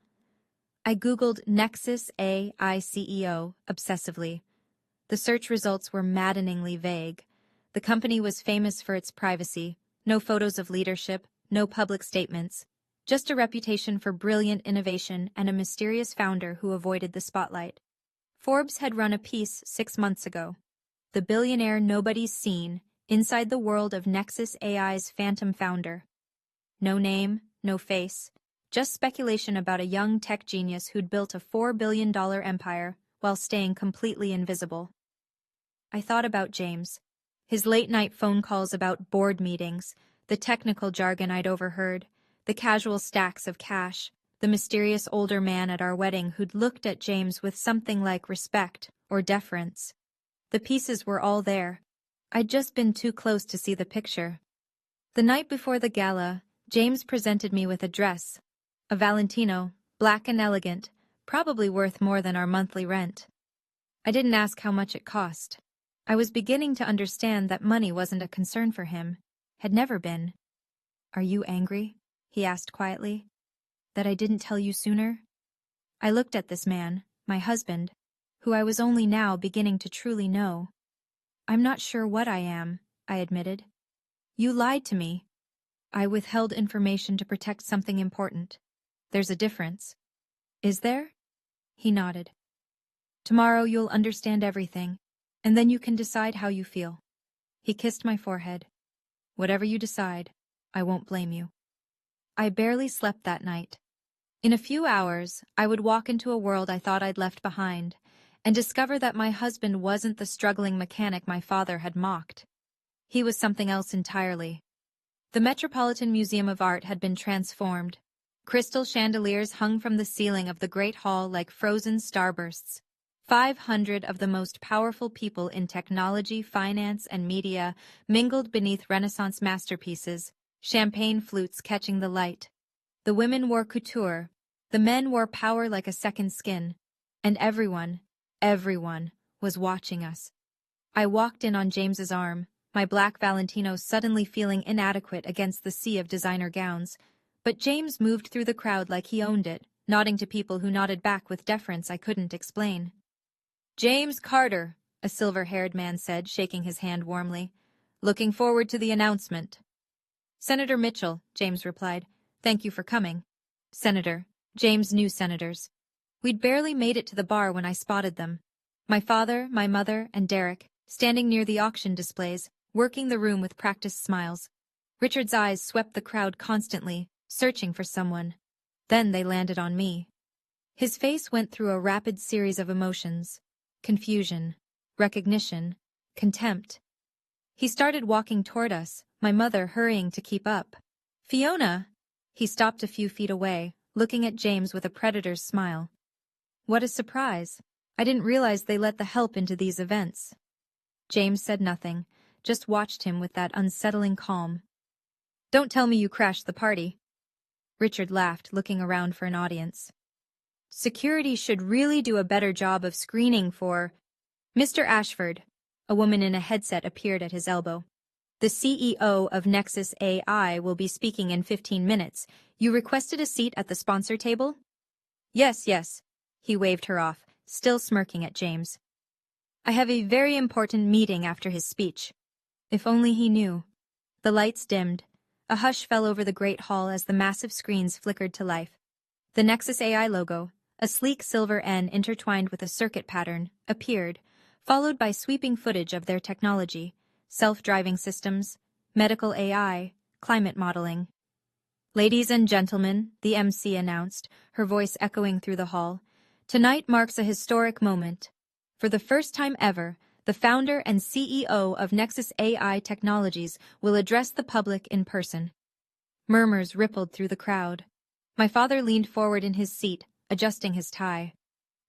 [SPEAKER 1] I Googled Nexus AI CEO obsessively. The search results were maddeningly vague. The company was famous for its privacy. No photos of leadership, no public statements. Just a reputation for brilliant innovation and a mysterious founder who avoided the spotlight. Forbes had run a piece 6 months ago. The billionaire nobody's seen inside the world of Nexus AI's phantom founder. No name, no face. Just speculation about a young tech genius who'd built a $4 billion empire while staying completely invisible. I thought about James, his late-night phone calls about board meetings, the technical jargon I'd overheard, the casual stacks of cash, the mysterious older man at our wedding who'd looked at James with something like respect or deference. The pieces were all there. I'd just been too close to see the picture. The night before the gala, James presented me with a dress, a Valentino, black and elegant, probably worth more than our monthly rent. I didn't ask how much it cost. I was beginning to understand that money wasn't a concern for him, had never been. "Are you angry?" he asked quietly. "That I didn't tell you sooner?" I looked at this man, my husband, who I was only now beginning to truly know. "I'm not sure what I am," I admitted. "You lied to me." "I withheld information to protect something important. There's a difference." "Is there?" He nodded. "Tomorrow you'll understand everything, and then you can decide how you feel." He kissed my forehead. "Whatever you decide, I won't blame you." I barely slept that night. In a few hours, I would walk into a world I thought I'd left behind, and discover that my husband wasn't the struggling mechanic my father had mocked. He was something else entirely. The Metropolitan Museum of Art had been transformed. Crystal chandeliers hung from the ceiling of the Great Hall like frozen starbursts. 500 of the most powerful people in technology, finance, and media mingled beneath Renaissance masterpieces, champagne flutes catching the light. The women wore couture, the men wore power like a second skin, and everyone was watching us. I walked in on James's arm, my black Valentino suddenly feeling inadequate against the sea of designer gowns, but James moved through the crowd like he owned it, nodding to people who nodded back with deference I couldn't explain. "James Carter," a silver-haired man said, shaking his hand warmly. "Looking forward to the announcement." "Senator Mitchell," James replied. "Thank you for coming." Senator. James knew senators. We'd barely made it to the bar when I spotted them. My father, my mother, and Derek, standing near the auction displays, working the room with practiced smiles. Richard's eyes swept the crowd constantly, searching for someone. Then they landed on me. His face went through a rapid series of emotions. Confusion, recognition, contempt. He started walking toward us, my mother hurrying to keep up. "Fiona!" He stopped a few feet away, looking at James with a predator's smile. What a surprise. I didn't realize they let the help into these events. James said nothing, just watched him with that unsettling calm. "Don't tell me you crashed the party." Richard laughed, looking around for an audience. "Security should really do a better job of screening for—" "Mr. Ashford," a woman in a headset appeared at his elbow. "The CEO of Nexus AI will be speaking in 15 minutes. You requested a seat at the sponsor table?" Yes. He waved her off, still smirking at James. "I have a very important meeting after his speech." If only he knew. The lights dimmed. A hush fell over the great hall as the massive screens flickered to life. The Nexus AI logo, a sleek silver N intertwined with a circuit pattern, appeared, followed by sweeping footage of their technology, self-driving systems, medical AI, climate modeling. "Ladies and gentlemen," the MC announced, her voice echoing through the hall, "tonight marks a historic moment. For the first time ever, the founder and CEO of Nexus AI Technologies will address the public in person." Murmurs rippled through the crowd. My father leaned forward in his seat, adjusting his tie.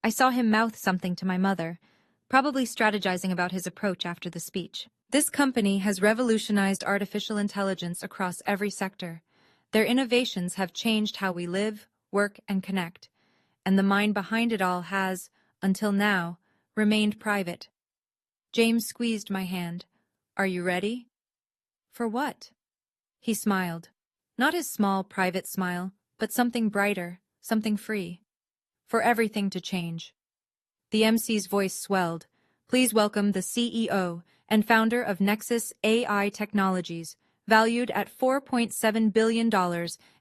[SPEAKER 1] I saw him mouth something to my mother, probably strategizing about his approach after the speech. "This company has revolutionized artificial intelligence across every sector. Their innovations have changed how we live, work, and connect. And the mind behind it all has, until now, remained private." James squeezed my hand. "Are you ready?" "For what?" He smiled. Not his small, private smile, but something brighter, something free. "For everything to change." The MC's voice swelled. "Please welcome the CEO and founder of Nexus AI Technologies, valued at $4.7 billion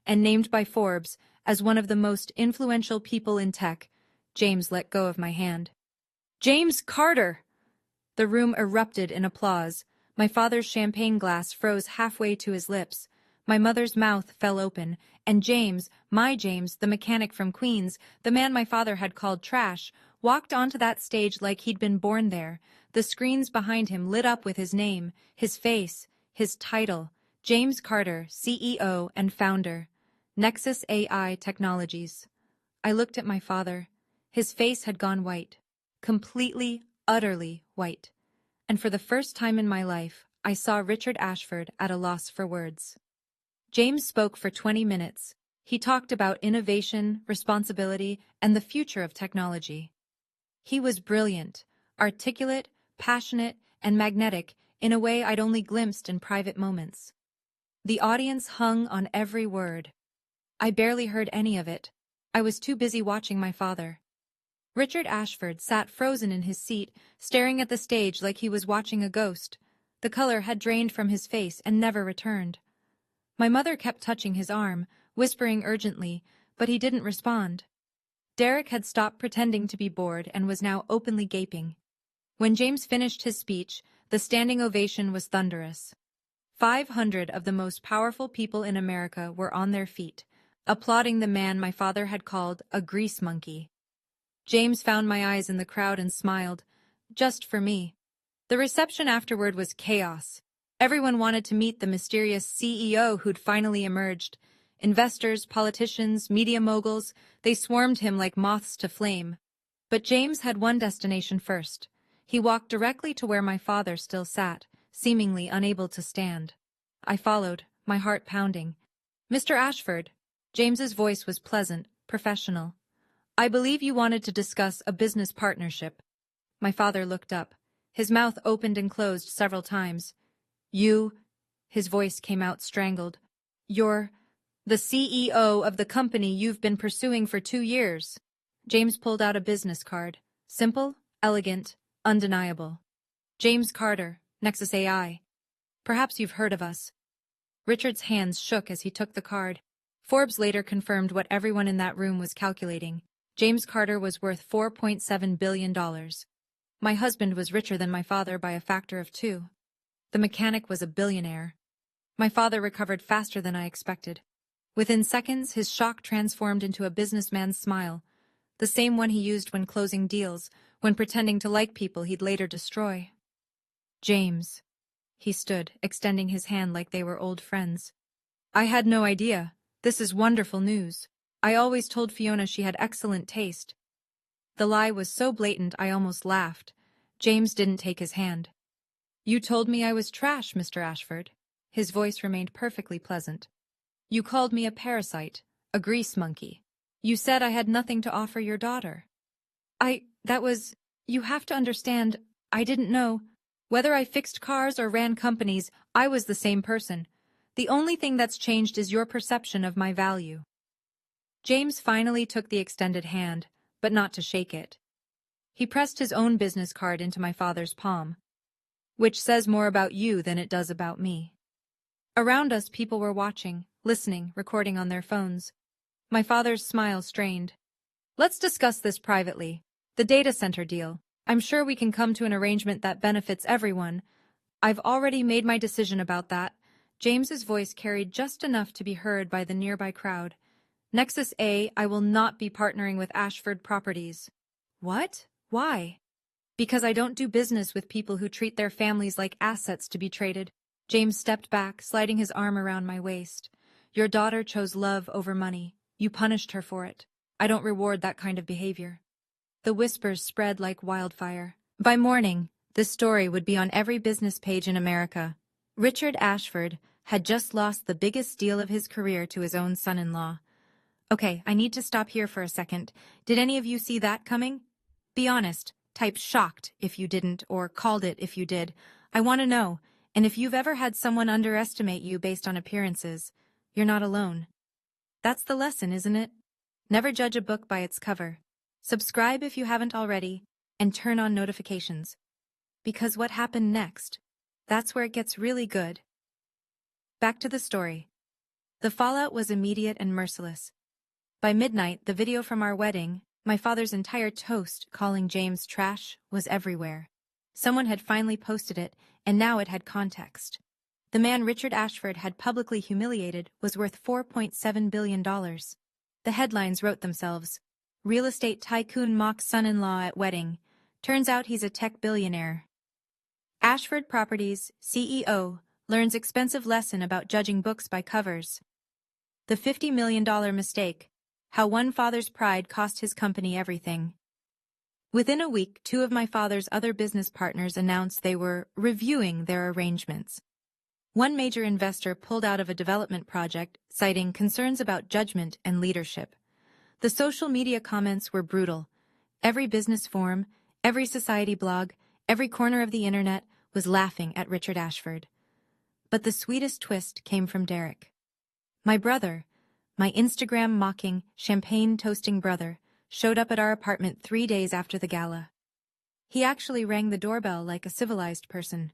[SPEAKER 1] and named by Forbes as one of the most influential people in tech." James let go of my hand. "James Carter!" The room erupted in applause. My father's champagne glass froze halfway to his lips. My mother's mouth fell open, and James, my James, the mechanic from Queens, the man my father had called trash, walked onto that stage like he'd been born there. The screens behind him lit up with his name, his face, his title, James Carter, CEO and founder, Nexus AI Technologies. I looked at my father. His face had gone white. Completely, utterly white. And for the first time in my life, I saw Richard Ashford at a loss for words. James spoke for 20 minutes. He talked about innovation, responsibility, and the future of technology. He was brilliant, articulate, passionate, and magnetic in a way I'd only glimpsed in private moments. The audience hung on every word. I barely heard any of it. I was too busy watching my father. Richard Ashford sat frozen in his seat, staring at the stage like he was watching a ghost. The color had drained from his face and never returned. My mother kept touching his arm, whispering urgently, but he didn't respond. Derek had stopped pretending to be bored and was now openly gaping. When James finished his speech, the standing ovation was thunderous. 500 of the most powerful people in America were on their feet, applauding the man my father had called a grease monkey. James found my eyes in the crowd and smiled. Just for me. The reception afterward was chaos. Everyone wanted to meet the mysterious CEO who'd finally emerged. Investors, politicians, media moguls, they swarmed him like moths to flame. But James had one destination first. He walked directly to where my father still sat, seemingly unable to stand. I followed, my heart pounding. "Mr. Ashford." James's voice was pleasant, professional. "I believe you wanted to discuss a business partnership." My father looked up. His mouth opened and closed several times. "You," his voice came out strangled, "you're the CEO of the company you've been pursuing for 2 years." James pulled out a business card. Simple, elegant, undeniable. "James Carter, Nexus AI. Perhaps you've heard of us." Richard's hands shook as he took the card. Forbes later confirmed what everyone in that room was calculating. James Carter was worth $4.7 billion. My husband was richer than my father by a factor of 2. The mechanic was a billionaire. My father recovered faster than I expected. Within seconds, his shock transformed into a businessman's smile, the same one he used when closing deals, when pretending to like people he'd later destroy. "James." He stood, extending his hand like they were old friends. "I had no idea. This is wonderful news. I always told Fiona she had excellent taste." The lie was so blatant I almost laughed. James didn't take his hand. "You told me I was trash, Mr. Ashford." His voice remained perfectly pleasant. "You called me a parasite, a grease monkey. You said I had nothing to offer your daughter." You have to understand, I didn't know. Whether I fixed cars or ran companies, I was the same person. The only thing that's changed is your perception of my value." James finally took the extended hand, but not to shake it. He pressed his own business card into my father's palm. "Which says more about you than it does about me." Around us, people were watching, listening, recording on their phones. My father's smile strained. "Let's discuss this privately. The data center deal. I'm sure we can come to an arrangement that benefits everyone. I've already made my decision about that." James's voice carried just enough to be heard by the nearby crowd. "Nexus A, I will not be partnering with Ashford Properties." "What? Why?" "Because I don't do business with people who treat their families like assets to be traded." James stepped back, sliding his arm around my waist. "Your daughter chose love over money. You punished her for it. I don't reward that kind of behavior." The whispers spread like wildfire. By morning, this story would be on every business page in America. Richard Ashford had just lost the biggest deal of his career to his own son-in-law. Okay, I need to stop here for a second. Did any of you see that coming? Be honest. Type shocked if you didn't, or called it if you did. I want to know. And if you've ever had someone underestimate you based on appearances, you're not alone. That's the lesson, isn't it? Never judge a book by its cover. Subscribe if you haven't already, and turn on notifications. Because what happened next? That's where it gets really good. Back to the story. The fallout was immediate and merciless. By midnight, the video from our wedding, my father's entire toast calling James trash, was everywhere. Someone had finally posted it, and now it had context. The man Richard Ashford had publicly humiliated was worth $4.7 billion. The headlines wrote themselves. Real estate tycoon mocks son-in-law at wedding. Turns out he's a tech billionaire. Ashford Properties, CEO, learns expensive lesson about judging books by covers. The $50 million mistake. How one father's pride cost his company everything. Within a week, 2 of my father's other business partners announced they were reviewing their arrangements. One major investor pulled out of a development project, citing concerns about judgment and leadership. The social media comments were brutal. Every business forum, every society blog, every corner of the internet was laughing at Richard Ashford. But the sweetest twist came from Derek. My brother, my Instagram-mocking, champagne-toasting brother, showed up at our apartment 3 days after the gala. He actually rang the doorbell like a civilized person.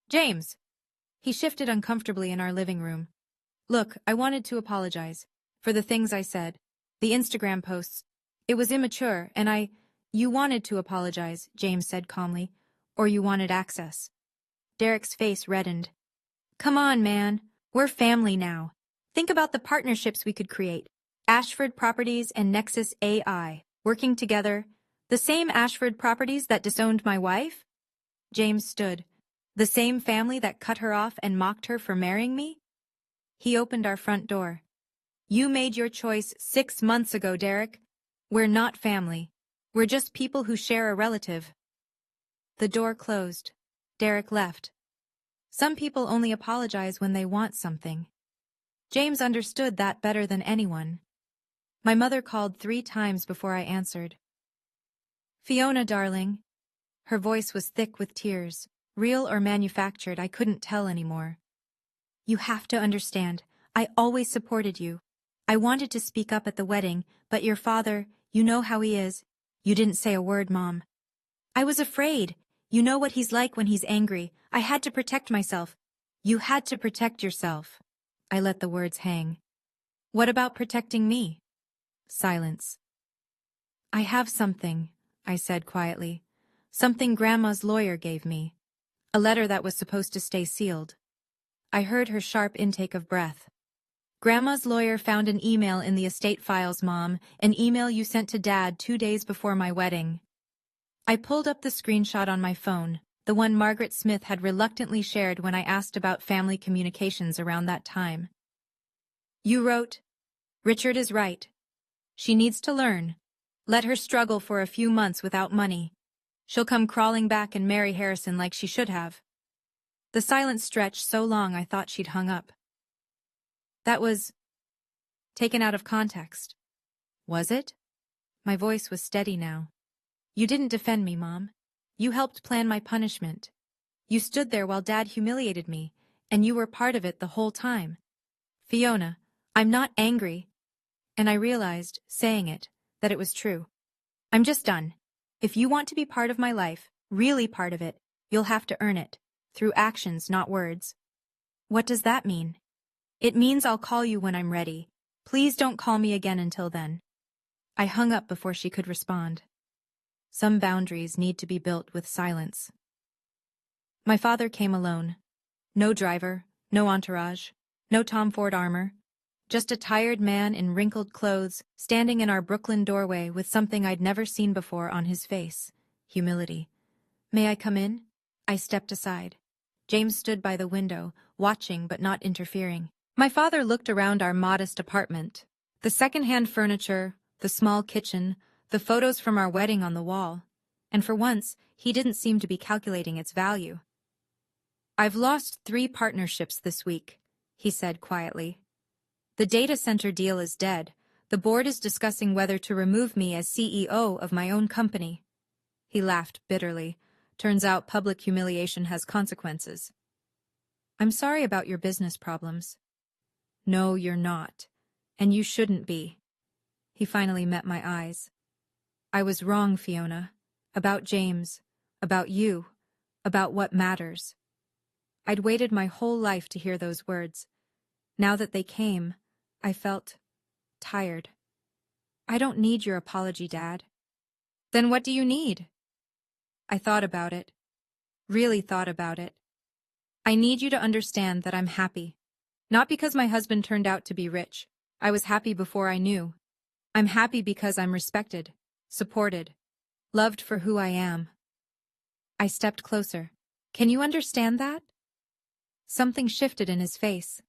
[SPEAKER 1] "James!" He shifted uncomfortably in our living room. "Look, I wanted to apologize for the things I said, the Instagram posts. It was immature, and You wanted to apologize," James said calmly, "or you wanted access." Derek's face reddened. "Come on, man. We're family now. Think about the partnerships we could create. Ashford Properties and Nexus AI, working together. The same Ashford Properties that disowned my wife?" James stood. "The same family that cut her off and mocked her for marrying me?" He opened our front door. "You made your choice 6 months ago, Derek. We're not family. We're just people who share a relative." The door closed. Derek left. Some people only apologize when they want something. James understood that better than anyone. My mother called 3 times before I answered. "Fiona, darling." Her voice was thick with tears. Real or manufactured, I couldn't tell anymore. "You have to understand, I always supported you. I wanted to speak up at the wedding, but your father, you know how he is." "You didn't say a word, Mom." "I was afraid. You know what he's like when he's angry. I had to protect myself." "You had to protect yourself." I let the words hang. "What about protecting me?" Silence. "I have something," I said quietly. "Something Grandma's lawyer gave me. A letter that was supposed to stay sealed." I heard her sharp intake of breath. "Grandma's lawyer found an email in the estate files, Mom, an email you sent to Dad 2 days before my wedding." I pulled up the screenshot on my phone, the one Margaret Smith had reluctantly shared when I asked about family communications around that time. "You wrote, 'Richard is right. She needs to learn. Let her struggle for a few months without money. She'll come crawling back and marry Harrison like she should have.'" The silence stretched so long I thought she'd hung up. "That was taken out of context." "Was it?" My voice was steady now. "You didn't defend me, Mom. You helped plan my punishment. You stood there while Dad humiliated me, and you were part of it the whole time. Fiona, I'm not angry." And I realized, saying it, that it was true. "I'm just done. If you want to be part of my life, really part of it, you'll have to earn it. Through actions, not words." "What does that mean?" "It means I'll call you when I'm ready. Please don't call me again until then." I hung up before she could respond. Some boundaries need to be built with silence. My father came alone. No driver, no entourage, no Tom Ford armor. Just a tired man in wrinkled clothes, standing in our Brooklyn doorway with something I'd never seen before on his face: humility. "May I come in?" I stepped aside. James stood by the window, watching but not interfering. My father looked around our modest apartment. The second-hand furniture, the small kitchen, the photos from our wedding on the wall. And for once, he didn't seem to be calculating its value. "I've lost 3 partnerships this week," he said quietly. "The data center deal is dead. The board is discussing whether to remove me as CEO of my own company." He laughed bitterly. "Turns out public humiliation has consequences." "I'm sorry about your business problems." "No, you're not. And you shouldn't be." He finally met my eyes. "I was wrong, Fiona. About James. About you. About what matters." I'd waited my whole life to hear those words. Now that they came, I felt tired. "I don't need your apology, Dad." "Then what do you need?" I thought about it. Really thought about it. "I need you to understand that I'm happy. Not because my husband turned out to be rich. I was happy before I knew. I'm happy because I'm respected, supported, loved for who I am." I stepped closer. "Can you understand that?" Something shifted in his face.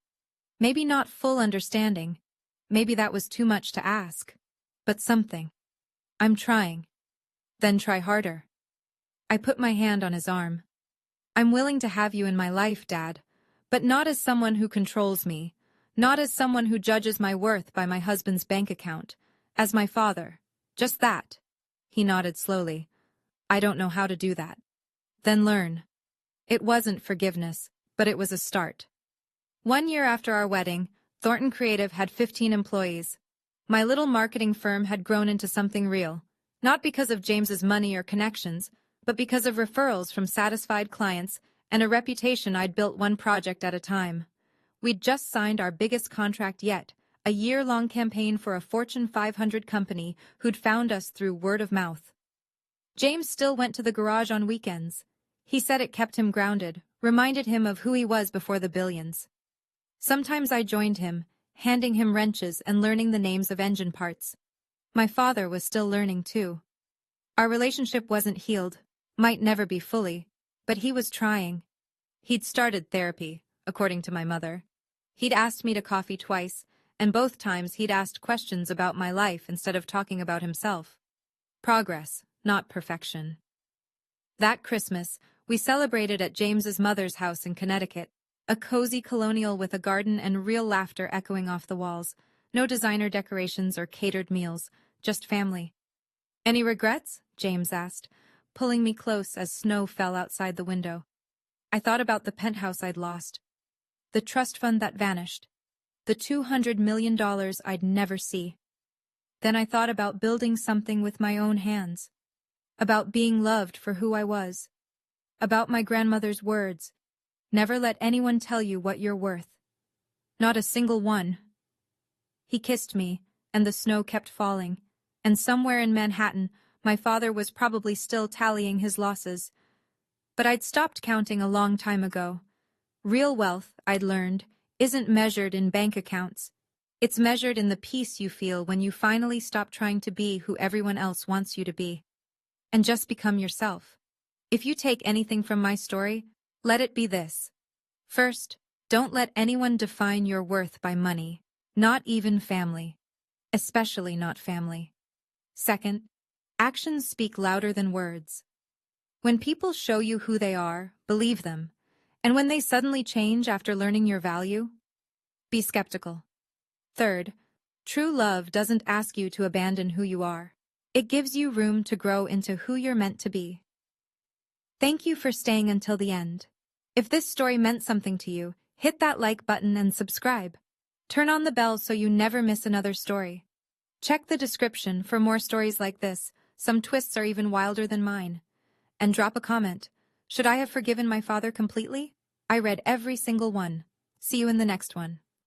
[SPEAKER 1] Maybe not full understanding. Maybe that was too much to ask. But something. "I'm trying." "Then try harder." I put my hand on his arm. "I'm willing to have you in my life, Dad, But not as someone who controls me, not as someone who judges my worth by my husband's bank account, as my father. Just that. He nodded slowly. I don't know how to do that. Then learn. It wasn't forgiveness, but it was a start. 1 year after our wedding, Thornton Creative had 15 employees. My little marketing firm had grown into something real, not because of James's money or connections, but because of referrals from satisfied clients and a reputation I'd built one project at a time. We'd just signed our biggest contract yet, a year-long campaign for a Fortune 500 company who'd found us through word of mouth. James still went to the garage on weekends. He said it kept him grounded, reminded him of who he was before the billions. Sometimes I joined him, handing him wrenches and learning the names of engine parts. My father was still learning too. Our relationship wasn't healed, might never be fully, but he was trying. He'd started therapy, according to my mother. He'd asked me to coffee twice, and both times he'd asked questions about my life instead of talking about himself. Progress, not perfection. That Christmas, we celebrated at James's mother's house in Connecticut, a cozy colonial with a garden and real laughter echoing off the walls. No designer decorations or catered meals, just family. Any regrets? James asked, pulling me close as snow fell outside the window. I thought about the penthouse I'd lost, the trust fund that vanished, the $200 million I'd never see. Then I thought about building something with my own hands, about being loved for who I was, about my grandmother's words, never let anyone tell you what you're worth. Not a single one. He kissed me, and the snow kept falling, and somewhere in Manhattan, my father was probably still tallying his losses. But I'd stopped counting a long time ago. Real wealth, I'd learned, isn't measured in bank accounts. It's measured in the peace you feel when you finally stop trying to be who everyone else wants you to be. And just become yourself. If you take anything from my story, let it be this. First, don't let anyone define your worth by money, not even family. Especially not family. Second, actions speak louder than words. When people show you who they are, believe them. And when they suddenly change after learning your value, be skeptical. Third, true love doesn't ask you to abandon who you are. It gives you room to grow into who you're meant to be. Thank you for staying until the end. If this story meant something to you, hit that like button and subscribe. Turn on the bell so you never miss another story. Check the description for more stories like this. Some twists are even wilder than mine. And drop a comment. Should I have forgiven my father completely? I read every single one. See you in the next one.